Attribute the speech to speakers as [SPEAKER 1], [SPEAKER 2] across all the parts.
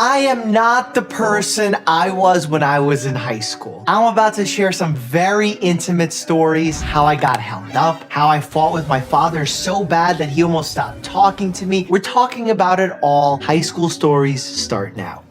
[SPEAKER 1] I am not the person I was when I was in high school. I'm about to share some very intimate stories, how I got held up, how I fought with my father so bad that he almost stopped talking to me. We're talking about it all. High school stories start now.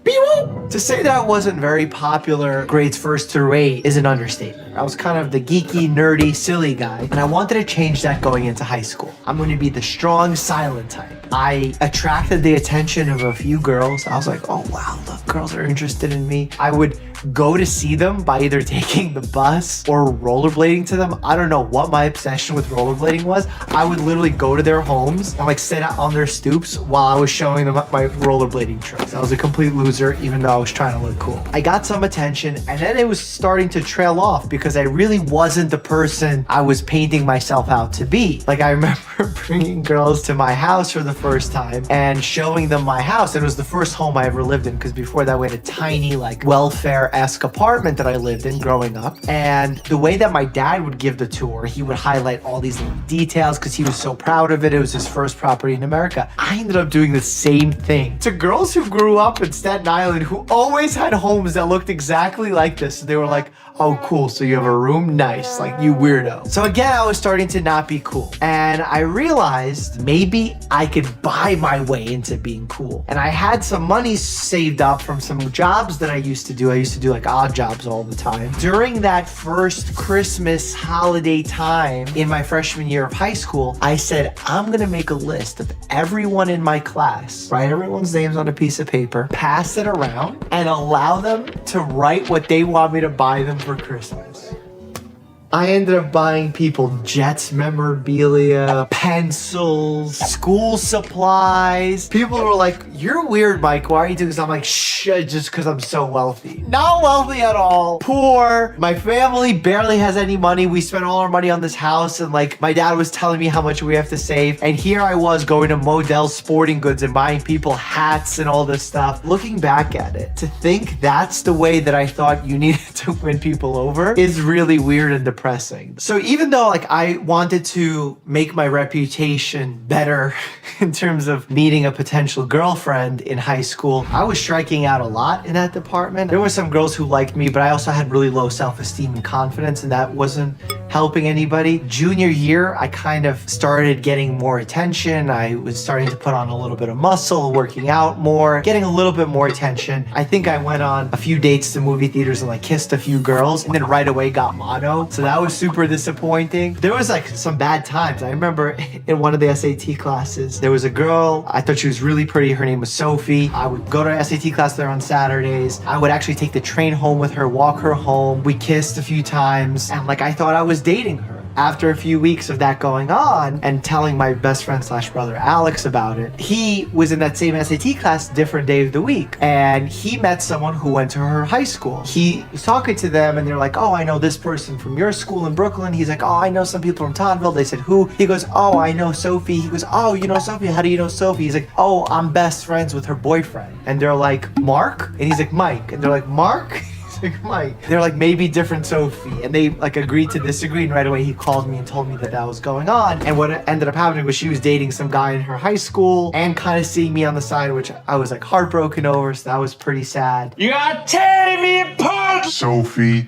[SPEAKER 1] To say that I wasn't very popular grades 1st through 8 is an understatement. I was kind of the geeky, nerdy, silly guy, and I wanted to change that going into high school. I'm going to be the strong, silent type. I attracted the attention of a few girls. I was like, oh wow, look, girls are interested in me. I would go to see them by either taking the bus or rollerblading to them. I don't know what my obsession with rollerblading was. I would literally go to their homes and like sit out on their stoops while I was showing them my rollerblading tricks. I was a complete loser, even though I was trying to look cool. I got some attention and then it was starting to trail off because I really wasn't the person I was painting myself out to be. Like I remember bringing girls to my house for the first time and showing them my house. It was the first home I ever lived in because before that we had a tiny like welfare-esque apartment that I lived in growing up. And the way that my dad would give the tour, he would highlight all these little details because he was so proud of it. It was his first property in America. I ended up doing the same thing to girls who grew up in Staten Island who always had homes that looked exactly like this. They were like, oh cool, so you have a room? Nice, like you weirdo. So again, I was starting to not be cool. And I realized maybe I could buy my way into being cool. And I had some money saved up from some jobs that I used to do. I used to do like odd jobs all the time. During that first Christmas holiday time in my freshman year of high school, I said, I'm gonna make a list of everyone in my class, write everyone's names on a piece of paper, pass it around, and allow them to write what they want me to buy them for Christmas. I ended up buying people Jets memorabilia, pencils, school supplies. People were like, you're weird, Mike. Why are you doing this? I'm like, shh, just because I'm so wealthy. Not wealthy at all. Poor. My family barely has any money. We spent all our money on this house and like my dad was telling me how much we have to save. And here I was going to Modell's Sporting Goods and buying people hats and all this stuff. Looking back at it, to think that's the way that I thought you needed to win people over is really weird and depressing. So even though like I wanted to make my reputation better in terms of meeting a potential girlfriend in high school, I was striking out a lot in that department. There were some girls who liked me, but I also had really low self-esteem and confidence, and that wasn't helping anybody. Junior year, I kind of started getting more attention. I was starting to put on a little bit of muscle, working out more, getting a little bit more attention. I think I went on a few dates to movie theaters and like kissed a few girls and then right away got mono. So that was super disappointing. There was like some bad times. I remember in one of the SAT classes, there was a girl, I thought she was really pretty. Her name was Sophie. I would go to SAT class there on Saturdays. I would actually take the train home with her, walk her home. We kissed a few times and like I thought I was dating her. After a few weeks of that going on and telling my best friend slash brother Alex about it, he was in that same SAT class different day of the week and he met someone who went to her high school. He was talking to them and they're like, oh, I know this person from your school in Brooklyn. He's like, oh, I know some people from Toddville. They said, who? He goes, oh, I know Sophie. He goes, oh, you know Sophie? How do you know Sophie? He's like, oh, I'm best friends with her boyfriend. And they're like, Mark? And he's like, Mike. And they're like, Mark? Like, Mike. They're like, maybe different Sophie. And they like agreed to disagree. And right away he called me and told me that that was going on. And what ended up happening was she was dating some guy in her high school and kind of seeing me on the side, which I was like heartbroken over. So that was pretty sad. You gotta tear me apart, Sophie.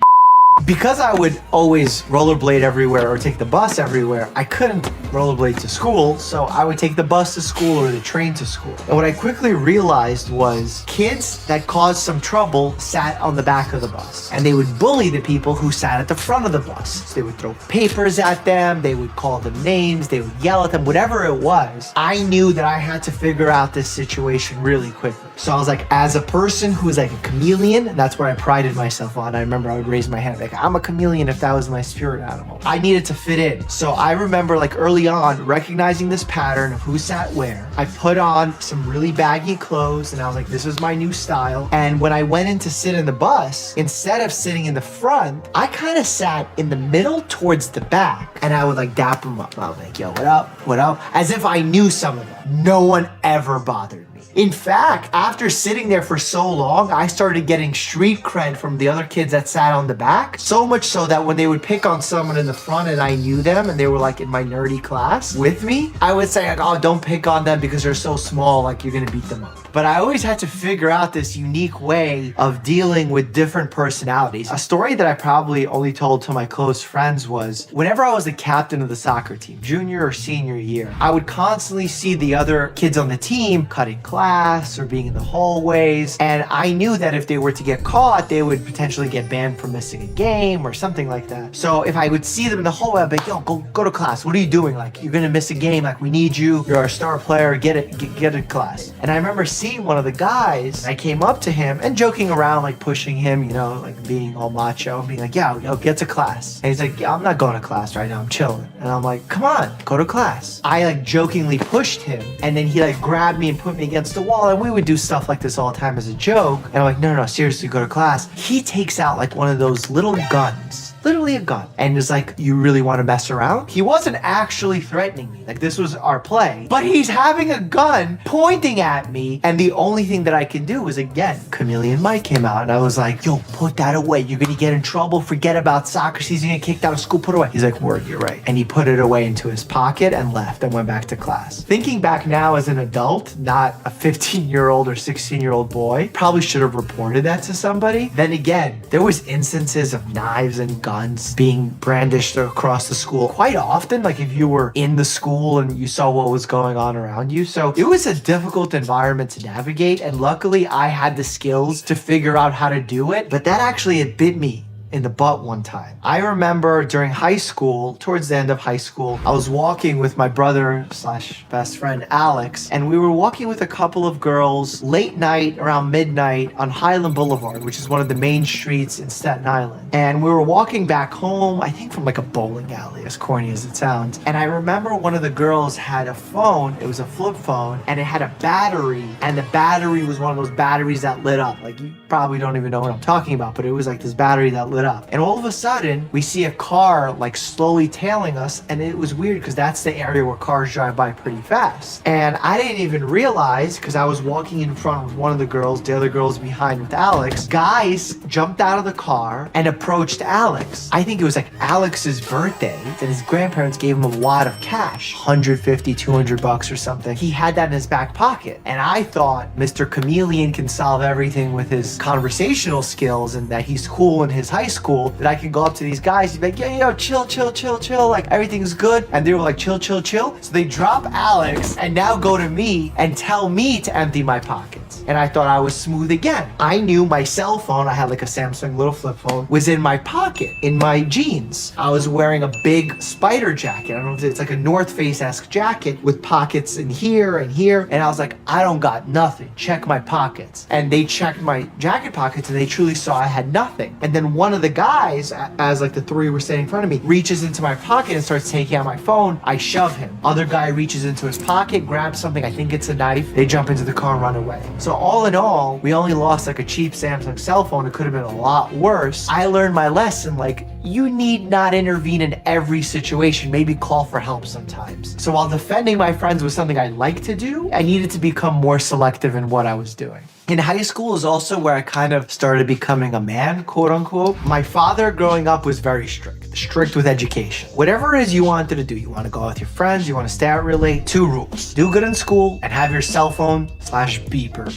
[SPEAKER 1] Because I would always rollerblade everywhere or take the bus everywhere, I couldn't rollerblade to school, so I would take the bus to school or the train to school. And what I quickly realized was kids that caused some trouble sat on the back of the bus, and they would bully the people who sat at the front of the bus. So they would throw papers at them, they would call them names, they would yell at them, whatever it was. I knew that I had to figure out this situation really quickly. So I was like, as a person who is like a chameleon, that's where I prided myself on. I remember I would raise my hand like, I'm a chameleon if that was my spirit animal. I needed to fit in. So I remember like early on recognizing this pattern of who sat where. I put on some really baggy clothes and I was like, this is my new style. And when I went in to sit in the bus, instead of sitting in the front, I kind of sat in the middle towards the back and I would like dap them up. I was like, yo, what up? What up? As if I knew some of them. No one ever bothered me. me. In fact, after sitting there for so long, I started getting street cred from the other kids that sat on the back. So much so that when they would pick on someone in the front and I knew them and they were like in my nerdy class with me, I would say like, oh, don't pick on them because they're so small, like you're gonna beat them up. But I always had to figure out this unique way of dealing with different personalities. A story that I probably only told to my close friends was whenever I was the captain of the soccer team, junior or senior year, I would constantly see the other kids on the team cutting class or being in the hallways. And I knew that if they were to get caught, they would potentially get banned from missing a game or something like that. So if I would see them in the hallway, I'd be like, yo, go to class. What are you doing? Like, you're gonna miss a game. Like, we need you. You're our star player. Get to class. And I remember seeing one of the guys. I came up to him and joking around, like pushing him, you know, like being all macho and being like, yo, get to class. And he's like, yeah, I'm not going to class right now. I'm chilling. And I'm like, come on, go to class. I like jokingly pushed him and then he like grabbed me and put me against the wall. And we would do stuff like this all the time as a joke. And I'm like, no, seriously, go to class. He takes out like one of those little guns. Literally a gun. And is like, you really want to mess around? He wasn't actually threatening me. Like, this was our play. But he's having a gun pointing at me. And the only thing that I could do was, again, Chameleon Mike came out. And I was like, yo, put that away. You're going to get in trouble. Forget about soccer season. You're going to get kicked out of school. Put it away. He's like, word, you're right. And he put it away into his pocket and left and went back to class. Thinking back now as an adult, not a 15-year-old or 16-year-old boy, probably should have reported that to somebody. Then again, there was instances of knives and guns being brandished across the school quite often, like if you were in the school and you saw what was going on around you. So it was a difficult environment to navigate, and luckily I had the skills to figure out how to do it, but that actually had bit me in the butt one time. I remember during high school, towards the end of high school, I was walking with my brother / best friend Alex, and we were walking with a couple of girls late night, around midnight, on Highland Boulevard, which is one of the main streets in Staten Island. And we were walking back home, I think from like a bowling alley, as corny as it sounds. And I remember one of the girls had a phone, it was a flip phone, and it had a battery, and the battery was one of those batteries that lit up. Like, you probably don't even know what I'm talking about, but it was like this battery that lit up. And all of a sudden, we see a car like slowly tailing us, and it was weird because that's the area where cars drive by pretty fast. And I didn't even realize, because I was walking in front with one of the girls, the other girl's behind with Alex. Guys jumped out of the car and approached Alex. I think it was like Alex's birthday, and his grandparents gave him a wad of cash, 150, 200 bucks or something. He had that in his back pocket. And I thought Mr. Chameleon can solve everything with his conversational skills and that he's cool in his high school, that I can go up to these guys and be like, yo, chill, like everything's good. And they were like, chill. So they drop Alex and now go to me and tell me to empty my pockets. And I thought I was smooth again. I knew my cell phone, I had like a Samsung little flip phone, was in my pocket, in my jeans. I was wearing a big spider jacket. I don't know if it's like a North Face-esque jacket with pockets in here and here. And I was like, I don't got nothing. Check my pockets. And they checked my jacket pockets and they truly saw I had nothing. And then one of the guys, as like the three were standing in front of me, reaches into my pocket and starts taking out my phone. I shove him. Other guy reaches into his pocket, grabs something, I think it's a knife. They jump into the car and run away. So all in all, we only lost like a cheap Samsung cell phone. It could have been a lot worse. I learned my lesson, like, you need not intervene in every situation. Maybe call for help sometimes. So while defending my friends was something I like to do, I needed to become more selective in what I was doing. In high school is also where I kind of started becoming a man, quote unquote. My father growing up was very strict with education. Whatever it is you wanted to do, you want to go out with your friends, you want to stay out really late, 2 rules. Do good in school and have your cell phone / beeper.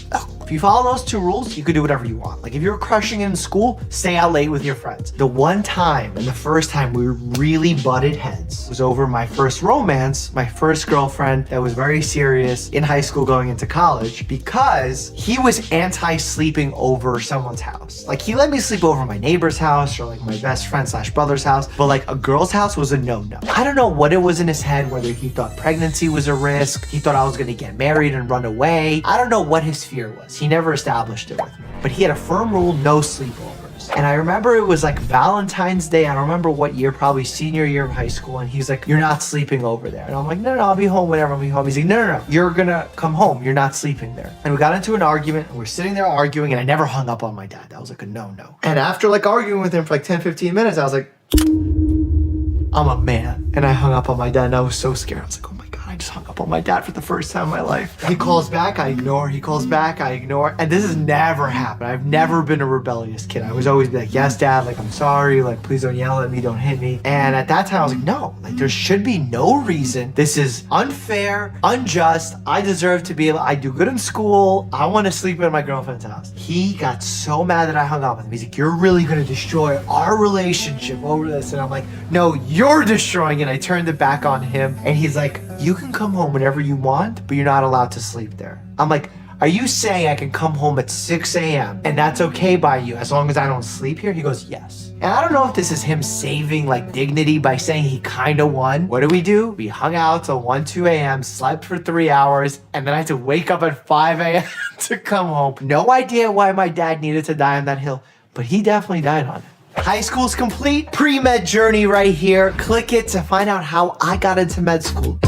[SPEAKER 1] If you follow those 2 rules, you could do whatever you want. Like if you're crushing it in school, stay out late with your friends. The one time and the first time we really butted heads was over my first romance, my first girlfriend that was very serious in high school going into college, because he was anti-sleeping over someone's house. Like he let me sleep over my neighbor's house or like my best friend / brother's house, but like a girl's house was a no-no. I don't know what it was in his head, whether he thought pregnancy was a risk, he thought I was gonna get married and run away. I don't know what his fear was. He never established it with me, but he had a firm rule, no sleepovers. And I remember it was like Valentine's Day. I don't remember what year, probably senior year of high school. And he's like, you're not sleeping over there. And I'm like, no, I'll be home whenever I'll be home. He's like, no, you're gonna come home. You're not sleeping there. And we got into an argument and we're sitting there arguing, and I never hung up on my dad. That was like a no. And after like arguing with him for like 10, 15 minutes, I was like, I'm a man. And I hung up on my dad and I was so scared. I was like, oh my God, I I just hung up on my dad for the first time in my life. He calls back, I ignore. He calls back, I ignore. And this has never happened. I've never been a rebellious kid. I was always be like, yes, dad, like, I'm sorry. Like, please don't yell at me, don't hit me. And at that time, I was like, no, like, there should be no reason. This is unfair, unjust. I deserve to be able, I do good in school. I want to sleep at my girlfriend's house. He got so mad that I hung up with him. He's like, you're really going to destroy our relationship over this. And I'm like, no, you're destroying it. I turned it back on him. And he's like, you can come home whenever you want, but you're not allowed to sleep there. I'm like, are you saying I can come home at 6 a.m. and that's okay by you as long as I don't sleep here? He goes, yes. And I don't know if this is him saving like dignity by saying he kind of won. What do? We hung out till 1, 2 a.m., slept for 3 hours, and then I had to wake up at 5 a.m. to come home. No idea why my dad needed to die on that hill, but he definitely died on it. High school's complete. Pre-med journey right here. Click it to find out how I got into med school.